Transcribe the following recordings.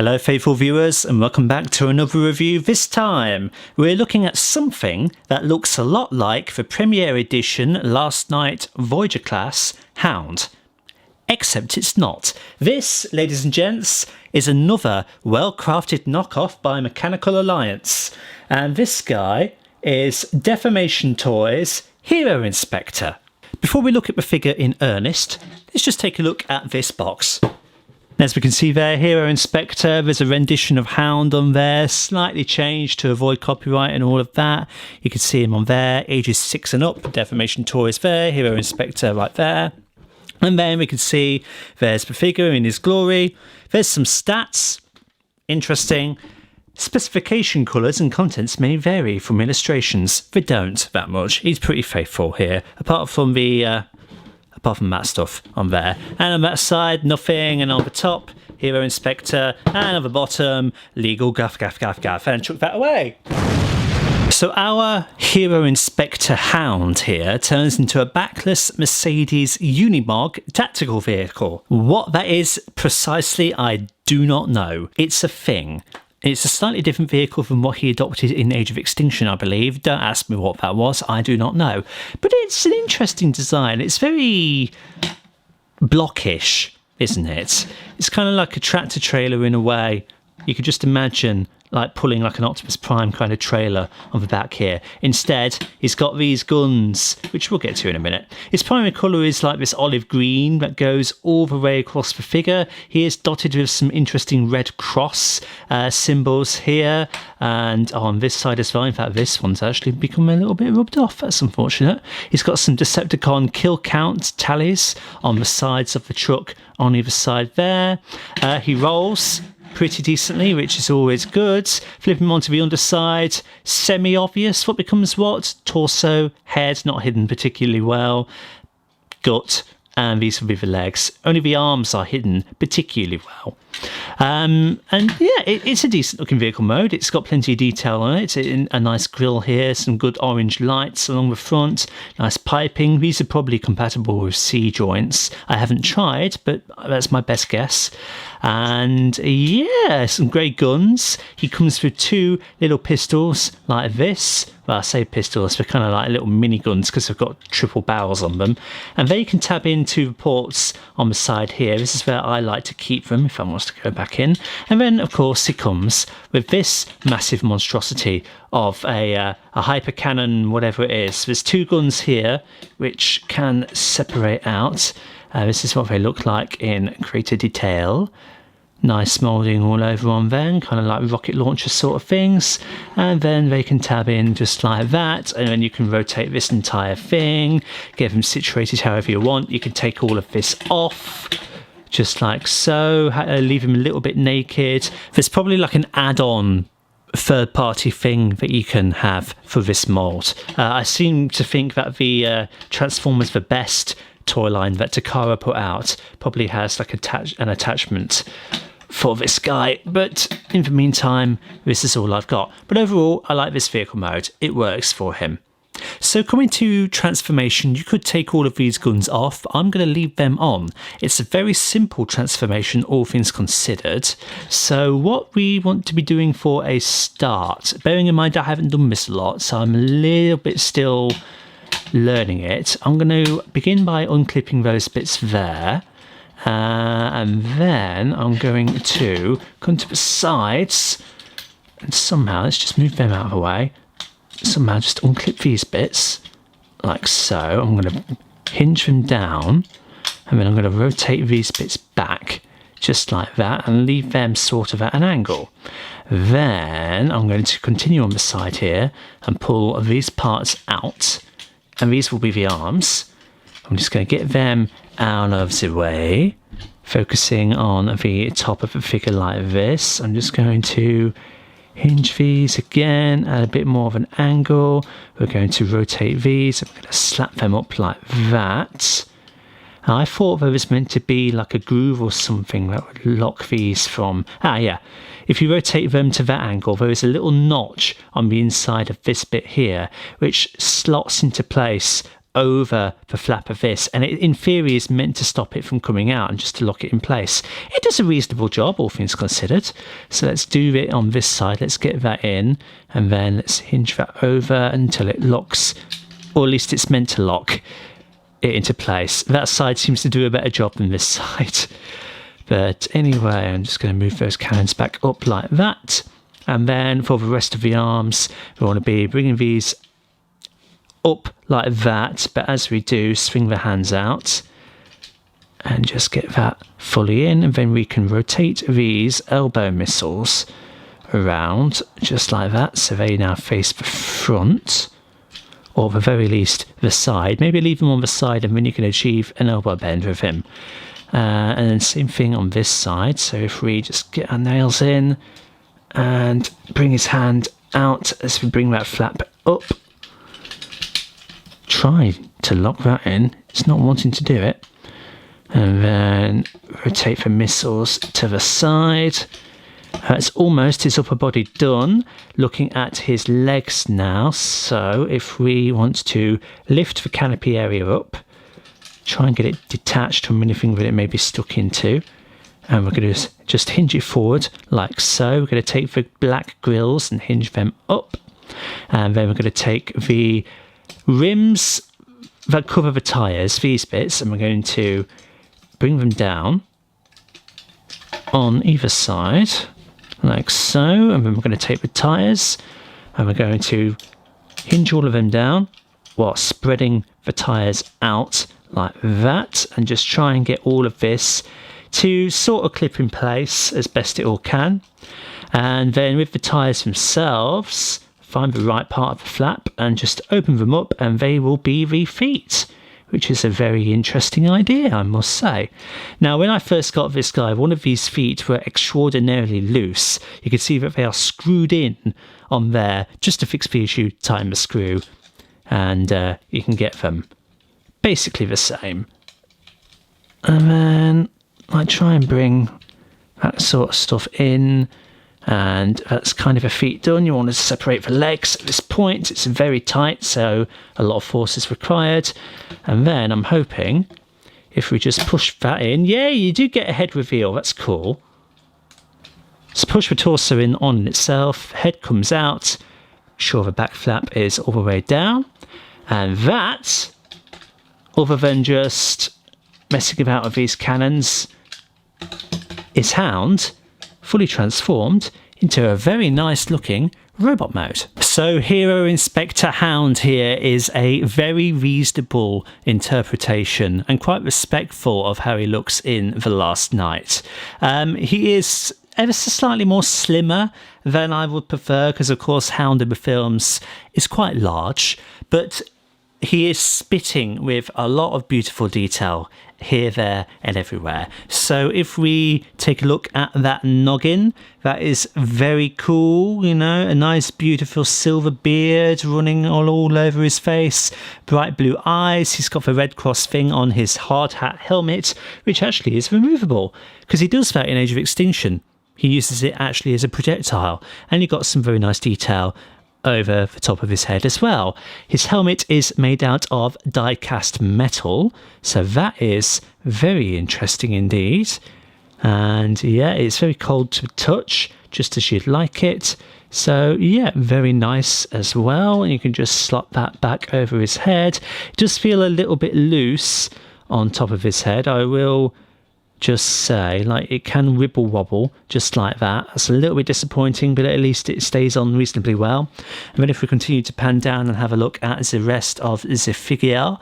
Hello faithful viewers and welcome back to another review. This time we're looking at something that looks a lot like the Premiere Edition Last Night Voyager class Hound. Except it's not. This, ladies and gents, is another well-crafted knockoff by Mechanical Alliance. And this guy is Deformation Toys Hero Inspector. Before we look at the figure in earnest, let's just take a look at this box. As we can see there, Hero Inspector, there's a rendition of Hound on there, slightly changed to avoid copyright and all of that. You can see him on there, ages 6 and up, Deformation Toys there, Hero Inspector right there. And then we can see there's the figure in his glory. There's some stats, interesting. Specification colours and contents may vary from illustrations. They don't that much. He's pretty faithful here, apart from that stuff on there. And on that side, nothing. And on the top, Hero Inspector. And on the bottom, legal gaff. And chuck that away. So our Hero Inspector Hound here turns into a backless Mercedes Unimog tactical vehicle. What that is precisely, I do not know. It's a thing. It's a slightly different vehicle from what he adopted in Age of Extinction, I believe. Don't ask me what that was, I do not know. But it's an interesting design. It's very blockish, isn't it? It's kind of like a tractor trailer in a way. You could just imagine like pulling like an Optimus Prime kind of trailer on the back here. Instead, he's got these guns, which we'll get to in a minute. His primary colour is like this olive green that goes all the way across the figure. He is dotted with some interesting red cross symbols here and on this side as well. In fact, this one's actually become a little bit rubbed off. That's unfortunate. He's got some Decepticon kill count tallies on the sides of the truck on either side there. He rolls pretty decently, which is always good. Flipping him onto the underside, semi-obvious what becomes what. Torso, head not hidden particularly well, gut, and these will be the legs. Only the arms are hidden particularly well. And yeah, it's a decent looking vehicle mode. It's got plenty of detail on it. It's a nice grille here, some good orange lights along the front, nice piping. These are probably compatible with C joints. I haven't tried, but that's my best guess. And yeah, some great guns. He comes with 2 little pistols like this. Well, I say pistols, they're kind of like little mini guns because they've got triple barrels on them. And they can tab into the ports on the side here. This is where I like to keep them if I want to go back in. And then, of course, he comes with this massive monstrosity of a hyper cannon, whatever it is. There's 2 guns here which can separate out. This is what they look like in greater detail. Nice moulding all over on them, kind of like rocket launcher sort of things. And then they can tab in just like that. And then you can rotate this entire thing, get them situated however you want. You can take all of this off, just like so. Leave him a little bit naked. There's probably like an add-on third-party thing that you can have for this mold. I seem to think that the Transformers the Best toy line that Takara put out probably has like an attachment for this guy, but in the meantime this is all I've got. But overall I like this vehicle mode, it works for him. So coming to transformation, you could take all of these guns off. I'm going to leave them on. It's a very simple transformation, all things considered. So what we want to be doing for a start, bearing in mind I haven't done this a lot, so I'm a little bit still learning it. I'm going to begin by unclipping those bits there. And then I'm going to come to the sides and somehow, let's just move them out of the way. Somehow just unclip these bits like so. I'm going to hinge them down and then I'm going to rotate these bits back just like that and leave them sort of at an angle. Then I'm going to continue on the side here and pull these parts out, and these will be the arms. I'm just going to get them out of the way, focusing on the top of the figure like this. I'm just going to hinge these again at a bit more of an angle. We're going to rotate these. I'm going to slap them up like that. And I thought there was meant to be like a groove or something that would lock these from... yeah. If you rotate them to that angle, there is a little notch on the inside of this bit here, which slots into place over the flap of this, and it in theory is meant to stop it from coming out and just to lock it in place. It does a reasonable job, all things considered. So let's do it on this side. Let's get that in, and then let's hinge that over until it locks, or at least it's meant to lock it into place. That side seems to do a better job than this side. But anyway, I'm just going to move those cannons back up like that. And then for the rest of the arms, we want to be bringing these up like that, but as we do, swing the hands out and just get that fully in, and then we can rotate these elbow missiles around just like that, so they now face the front, or at the very least the side. Maybe leave them on the side and then you can achieve an elbow bend with him. And then same thing on this side, so if we just get our nails in and bring his hand out as we bring that flap up, try to lock that in, it's not wanting to do it, and then rotate the missiles to the side. That's almost his upper body done. Looking at his legs now, so if we want to lift the canopy area up, try and get it detached from anything that it may be stuck into, and we're going to just hinge it forward like so. We're going to take the black grills and hinge them up, and then we're going to take the rims that cover the tyres, these bits, and we're going to bring them down on either side like so, and then we're going to take the tyres and we're going to hinge all of them down while spreading the tyres out like that, and just try and get all of this to sort of clip in place as best it all can. And then with the tyres themselves, find the right part of the flap and just open them up, and they will be the feet, which is a very interesting idea, I must say. Now, when I first got this guy, one of these feet were extraordinarily loose. You can see that they are screwed in on there just to fix the issue, tighten the screw, and you can get them basically the same. And then I try and bring that sort of stuff in, and that's kind of a feet done. You want to separate the legs at this point. It's very tight, so a lot of force is required. And then I'm hoping if we just push that in, yeah, you do get a head reveal. That's cool. Just push the torso in on itself, head comes out, sure the back flap is all the way down, and that, other than just messing about with these cannons, is Hound fully transformed into a very nice looking robot mode. So Hero Inspector Hound here is a very reasonable interpretation and quite respectful of how he looks in The Last Knight. He is ever so slightly more slimmer than I would prefer, because of course Hound in the films is quite large, but he is spitting with a lot of beautiful detail here, there and everywhere. So if we take a look at that noggin, that is very cool, you know, a nice beautiful silver beard running all over his face, bright blue eyes. He's got the Red Cross thing on his hard hat helmet, which actually is removable, because he does that in Age of Extinction. He uses it actually as a projectile, and you've got some very nice detail over the top of his head as well. His helmet is made out of die-cast metal, so that is very interesting indeed. And yeah, it's very cold to touch, just as you'd like it. So yeah, very nice as well. And you can just slot that back over his head. It does feel a little bit loose on top of his head, I will just say, like, it can wibble wobble just like that. That's a little bit disappointing, but at least it stays on reasonably well. And then if we continue to pan down and have a look at the rest of the figure,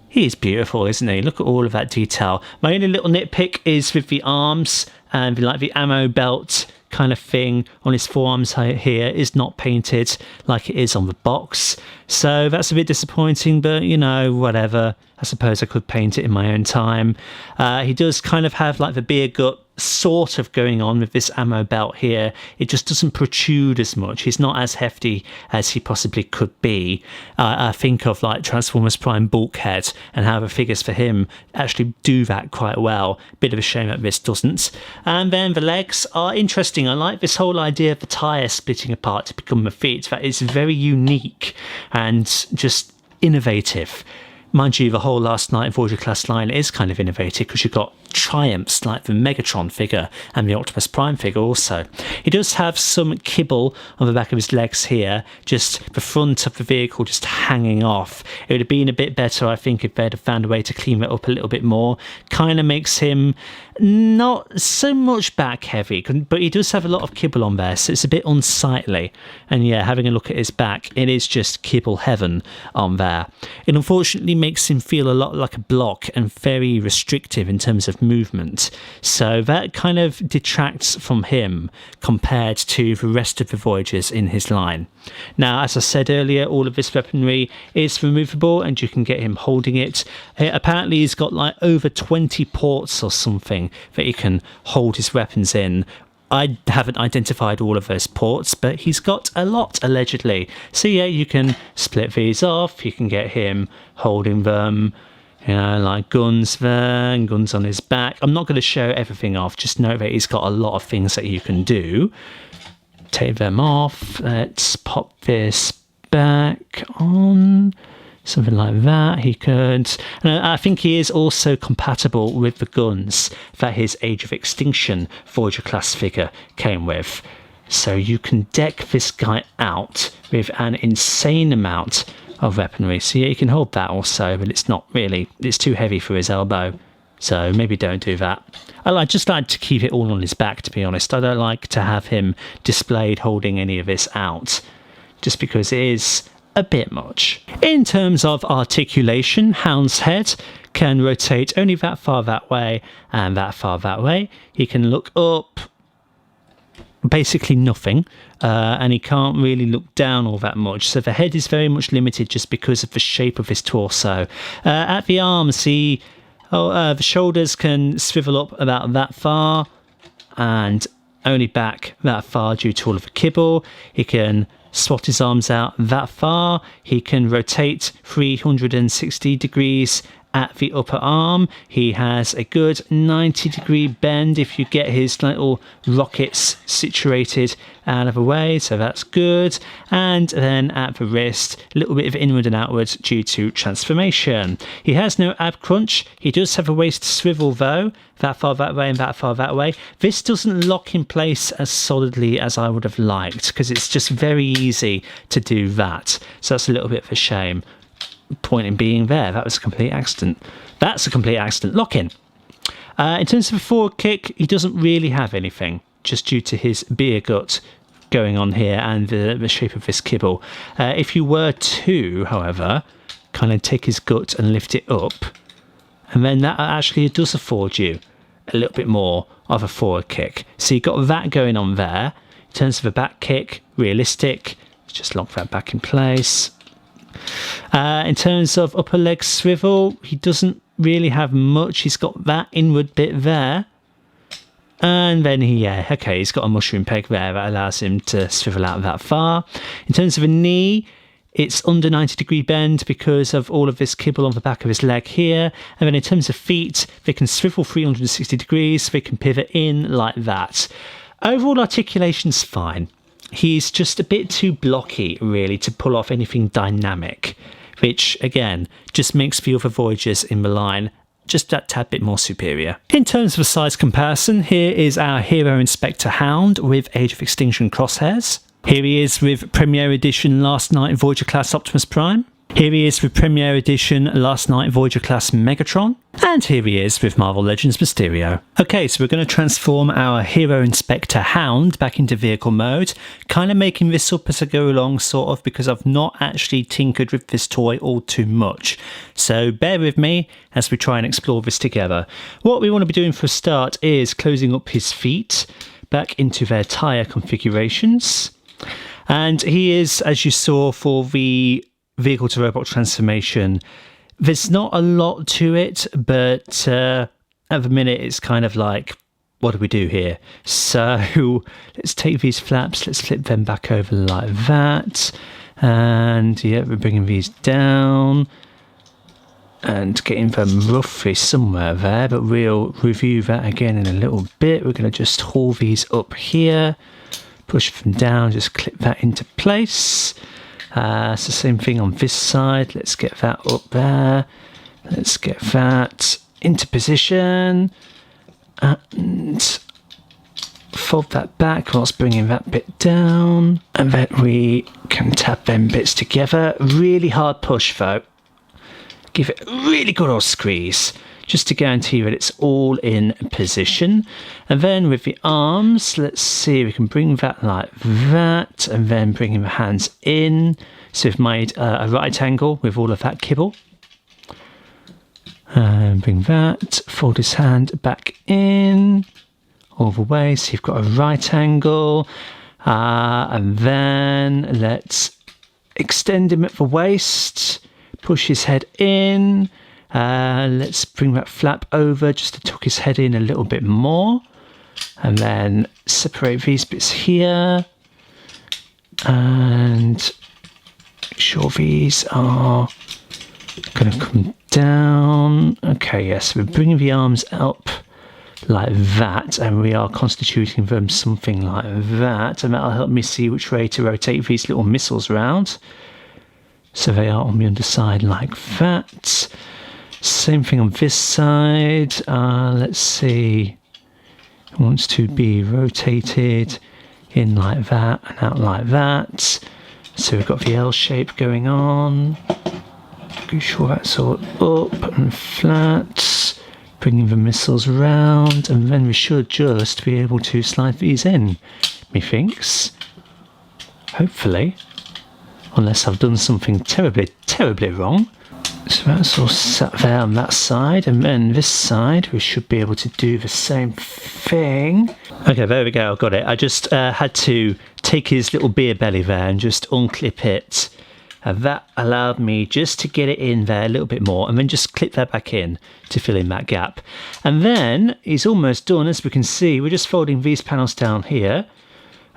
he is beautiful, isn't he? Look at all of that detail. My only little nitpick is with the arms, and like the ammo belt kind of thing on his forearms here is not painted like it is on the box. So that's a bit disappointing, but you know, whatever. I suppose I could paint it in my own time. He does kind of have like the beer gut sort of going on with this ammo belt here. It just doesn't protrude as much. He's not as hefty as he possibly could be. I think of like Transformers Prime Bulkhead and how the figures for him actually do that quite well. Bit of a shame that this doesn't. And then the legs are interesting. I like this whole idea of the tyre splitting apart to become the feet. That is very unique and just innovative. Mind you, the whole Last Night Voyager class line is kind of innovative because you've got triumphs like the Megatron figure and the Optimus Prime figure also. He does have some kibble on the back of his legs here, just the front of the vehicle just hanging off. It would have been a bit better, I think, if they'd have found a way to clean it up a little bit more. Kind of makes him not so much back heavy, but he does have a lot of kibble on there, so it's a bit unsightly. And yeah, having a look at his back, it is just kibble heaven on there. It unfortunately makes him feel a lot like a block and very restrictive in terms of movement, so that kind of detracts from him compared to the rest of the Voyagers in his line. Now, as I said earlier, all of this weaponry is removable and you can get him holding it. Apparently he's got like over 20 ports or something that he can hold his weapons in. I haven't identified all of those ports, but he's got a lot, allegedly. So yeah, you can split these off, you can get him holding them, you know, like guns there and guns on his back. I'm not going to show everything off, just know that he's got a lot of things that you can do. Take them off, let's pop this back on. Something like that he could. And I think he is also compatible with the guns that his Age of Extinction Voyager class figure came with. So you can deck this guy out with an insane amount of weaponry. So yeah, you can hold that also, but it's not really, it's too heavy for his elbow. So maybe don't do that. I just like to keep it all on his back, to be honest. I don't like to have him displayed holding any of this out, just because it is a bit much. In terms of articulation, Hound's head can rotate only that far that way and that far that way. He can look up basically nothing, and he can't really look down all that much, so the head is very much limited just because of the shape of his torso. At the arms, the shoulders can swivel up about that far and only back that far due to all of the kibble. He can swat his arms out that far. He can rotate 360 degrees at the upper arm. He has a good 90-degree bend if you get his little rockets situated out of the way, so that's good. And then at the wrist, a little bit of inward and outward due to transformation. He has no ab crunch. He does have a waist swivel though, that far that way and that far that way. This doesn't lock in place as solidly as I would have liked, because it's just very easy to do that, so that's a little bit of a shame. Point in being there, that was a complete accident. That's a complete accident. Lock in. In terms of a forward kick, he doesn't really have anything, just due to his beer gut going on here and the shape of this kibble. If you were to, however, kind of take his gut and lift it up, and then that actually does afford you a little bit more of a forward kick. So you've got that going on there. In terms of a back kick, realistic. Just lock that back in place. In terms of upper leg swivel, he doesn't really have much. He's got that inward bit there, and then he's got a mushroom peg there that allows him to swivel out that far. In terms of a knee, it's under 90-degree bend because of all of this kibble on the back of his leg here. And then in terms of feet, they can swivel 360 degrees, they can pivot in like that. Overall articulation's fine. He's just a bit too blocky, really, to pull off anything dynamic, which, again, just makes the other Voyagers in the line just that tad bit more superior. In terms of a size comparison, here is our Hero Inspector Hound with Age of Extinction crosshairs. Here he is with Premiere Edition Last Night Voyager class Optimus Prime. Here he is with Premiere Edition Last Night Voyager class Megatron. And here he is with Marvel Legends Mysterio. Okay, so we're going to transform our Hero Inspector Hound back into vehicle mode, kind of making this up as I go along, sort of, because I've not actually tinkered with this toy all too much. So bear with me as we try and explore this together. What we want to be doing for a start is closing up his feet back into their tyre configurations. And he is, as you saw for the vehicle to robot transformation, there's not a lot to it, but at the minute it's kind of like, what do we do here? So let's take these flaps, let's flip them back over like that, and yeah, we're bringing these down and getting them roughly somewhere there, but we'll review that again in a little bit. We're going to just haul these up here, push them down, just clip that into place. It's the same thing on this side. Let's get that up there. Let's get that into position. And fold that back whilst bringing that bit down. And then we can tap them bits together. Really hard push though. Give it a really good old squeeze, just to guarantee that it's all in position. And then with the arms, let's see, we can bring that like that, and then bringing the hands in. So we've made a right angle with all of that kibble. And bring that, fold his hand back in, all the way, so you've got a right angle. And then let's extend him at the waist. Push his head in. Let's bring that flap over just to tuck his head in a little bit more. And then separate these bits here. And make sure these are going to come down. Okay, yes, we're bringing the arms up like that. And we are constituting them something like that. And that'll help me see which way to rotate these little missiles around. So they are on the underside like that. Same thing on this side. Let's see. It wants to be rotated in like that and out like that. So we've got the L shape going on. Make sure that's all up and flat. Bringing the missiles round. And then we should just be able to slide these in, methinks. Hopefully. Unless I've done something terribly, terribly wrong. So that's all sat there on that side, and then this side we should be able to do the same thing. Okay, there we go, I've got it. I just had to take his little beer belly there and just unclip it. And that allowed me just to get it in there a little bit more, and then just clip that back in to fill in that gap. And then he's almost done. As we can see, we're just folding these panels down here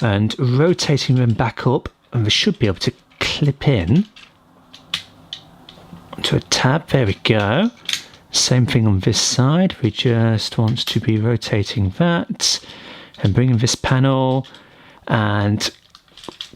and rotating them back up, and we should be able to clip in onto a tab. There we go. Same thing on this side. We just want to be rotating that and bringing this panel and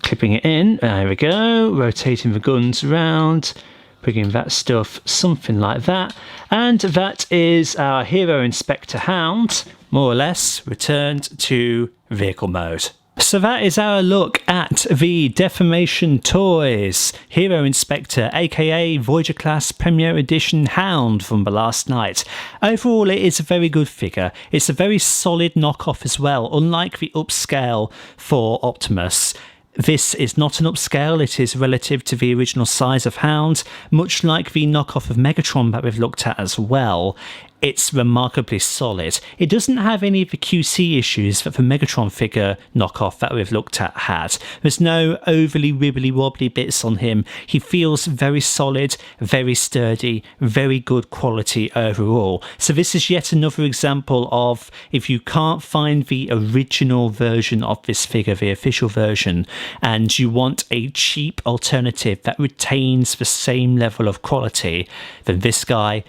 clipping it in. There we go. Rotating the guns around, bringing that stuff something like that. And that is our Hero Inspector Hound, more or less, returned to vehicle mode. So that is our look at the Deformation Toys Hero Inspector, aka Voyager Class Premier Edition Hound from the last night. Overall, it is a very good figure. It's a very solid knockoff as well, unlike the upscale for Optimus. This is not an upscale, it is relative to the original size of Hound, much like the knockoff of Megatron that we've looked at as well. It's remarkably solid. It doesn't have any of the QC issues that the Megatron figure knockoff that we've looked at had. There's no overly wibbly wobbly bits on him. He feels very solid, very sturdy, very good quality overall. So this is yet another example of, if you can't find the original version of this figure, the official version, and you want a cheap alternative that retains the same level of quality, then this guy,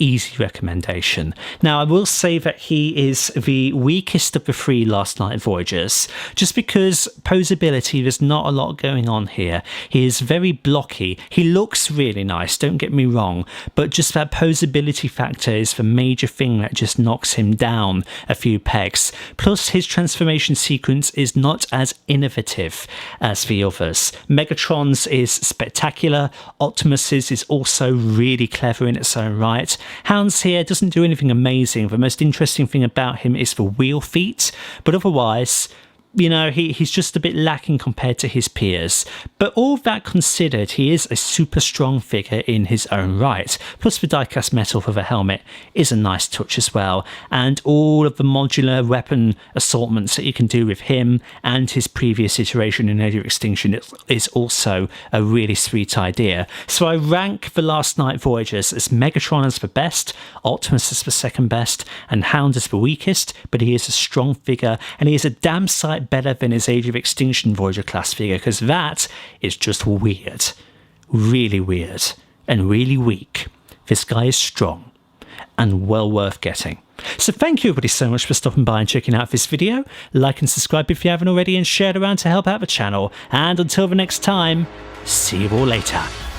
easy recommendation. Now, I will say that he is the weakest of the three Last Night Voyagers, just because posability, there's not a lot going on here. He is very blocky. He looks really nice, don't get me wrong, but just that posability factor is the major thing that just knocks him down a few pegs. Plus, his transformation sequence is not as innovative as the others. Megatron's is spectacular. Optimus's is also really clever in its own right. Hound's here doesn't do anything amazing. The most interesting thing about him is the wheel feet, but otherwise, you know, he's just a bit lacking compared to his peers. But all that considered, he is a super strong figure in his own right. Plus the die-cast metal for the helmet is a nice touch as well. And all of the modular weapon assortments that you can do with him and his previous iteration in Age of Extinction is also a really sweet idea. So I rank the Last Night Voyagers as Megatron as the best, Optimus as the second best, and Hound as the weakest, but he is a strong figure, and he is a damn sight better than his Age of Extinction Voyager class figure, because that is just weird. Really weird. And really weak. This guy is strong. And well worth getting. So thank you everybody so much for stopping by and checking out this video. Like and subscribe if you haven't already, and share it around to help out the channel. And until the next time, See you all later.